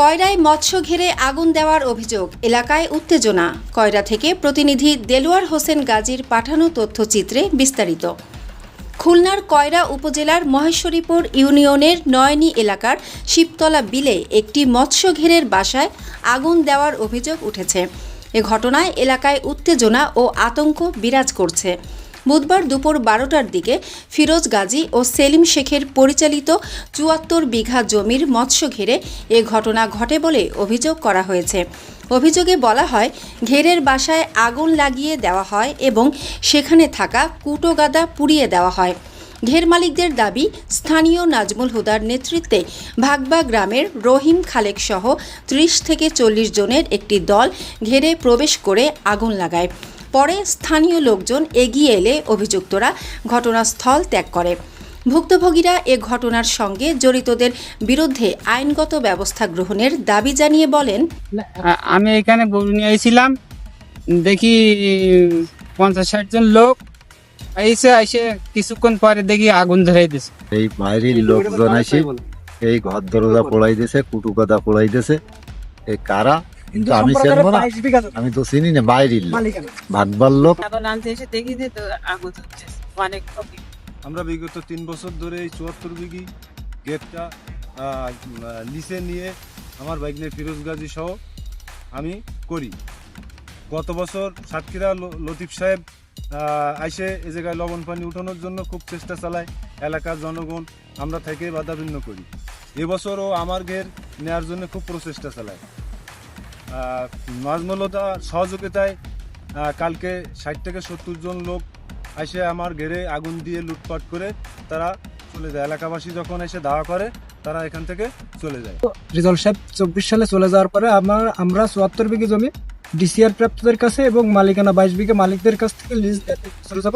কয়রায় মৎস্য ঘেরে আগুন দেওয়ার অভিযোগ, এলাকায় উত্তেজনা। কয়রা থেকে প্রতিনিধি দেলোয়ার হোসেন গাজীর পাঠানো তথ্যচিত্রে বিস্তারিত। খুলনার কয়রা উপজেলার মহেশ্বরীপুর ইউনিয়নের নয়নী এলাকার শিবতলা বিলে একটি মৎস্য ঘেরের বাসায় আগুন দেওয়ার অভিযোগ উঠেছে। এ ঘটনায় এলাকায় উত্তেজনা ও আতঙ্ক বিরাজ করছে। বুধবার দুপুর 12টার দিকে ফিরোজ গাজী ও সেলিম শেখের পরিচালিত ৭৪ বিঘা জমির মৎস্য ঘেরে এ ঘটনা ঘটে বলে অভিযোগ করা হয়েছে। অভিযোগে বলা হয়, ঘেরের বাসায় আগুন লাগিয়ে দেওয়া হয় এবং সেখানে থাকা কুটো গাদা পুড়িয়ে দেওয়া হয়। ঘের মালিকদের দাবি, স্থানীয় নাজমুল হুদার নেতৃত্বে ভাগবা গ্রামের রহিম খালেক সহ ৩০ থেকে ৪০ জনের একটি দল ঘেরে প্রবেশ করে আগুন লাগায়। পরে স্থানীয় লোকজন এগিয়ে এলে অভিযুক্তরা ঘটনাস্থল ত্যাগ করে। ভুক্তভোগীরা এ ঘটনার সঙ্গে জড়িতদের বিরুদ্ধে আইনগত ব্যবস্থা গ্রহণের দাবি জানিয়ে বলেন, আমি এখানে গরু নিয়ে এসেছিলাম, দেখি ৫০-৬০ জন লোক এসে কিছুক্ষণ পরে দেখি আগুন ধরে দিছে। এই বাইরের লোকজন আসে এই ঘর দরজা পোড়াই দিয়েছে, কুটু কথা পোড়াই দিয়েছে। এই কারা কিন্তু আমি চিনবো না, আমি তো চিনি না, বাইরের ভাগবার লোক। আমরা বিগত ৩ বছর ধরে এই ৭৪ বিঘি গেটটা লিসে নিয়ে আমার ভাগ্নে ফিরোজ গাজী সহ আমি করি। গত বছর সাতক্ষীরা লতিফ সাহেব আইসে এ জায়গায় লবণ পানি উঠানোর জন্য খুব চেষ্টা চালায়। এলাকার জনগণ আমরা থেকে বাধাবিন্ন করি। এবছরও আমার ঘের নেওয়ার জন্য খুব প্রচেষ্টা চালায়। নাজমুলতা সহযোগিতায় কালকে ৬০ থেকে ৭০ জন লোক এসে আমার ঘেরে আগুন দিয়ে লুটপাট করে তারা চলে যায়। এলাকাবাসী যখন এসে দাওয়া করে তারা এখান থেকে চলে যায়। রিজল সাহেব ২৪ সালে চলে যাওয়ার পরে আমরা ৭৪ বিঘি জমি ডিসিআর প্রাপ্তদের কাছে এবং মালিকানা ২২ বিঘা মালিকদের কাছ থেকে লিজ চলে যাব।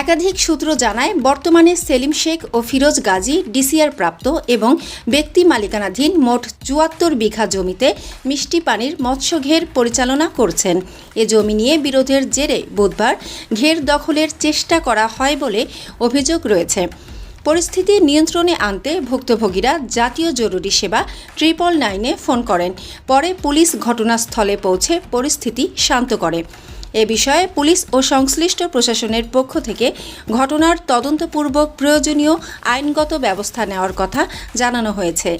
একাধিক সূত্র জানায়, বর্তমানে সেলিম শেখ ও ফিরোজ গাজী ডিসিআর প্রাপ্ত এবং ব্যক্তি মালিকানাধীন মোট ৭৪ বিঘা জমিতে মিষ্টি পানির মৎস্য ঘের পরিচালনা করছেন। এ জমি নিয়ে বিরোধের জেরে বুধবার ঘের দখলের চেষ্টা করা হয় বলে অভিযোগ রয়েছে। পরিস্থিতি নিয়ন্ত্রণে আনতে ভুক্তভোগীরা জাতীয় জরুরি সেবা 999-এ ফোন করেন। পরে পুলিশ ঘটনাস্থলে পৌঁছে পরিস্থিতি শান্ত করে। এ বিষয়ে পুলিশ ও সংশ্লিষ্ট প্রশাসনের পক্ষ থেকে ঘটনার তদন্তপূর্বক প্রয়োজনীয় আইনগত ব্যবস্থা নেওয়ার কথা জানানো হয়েছে।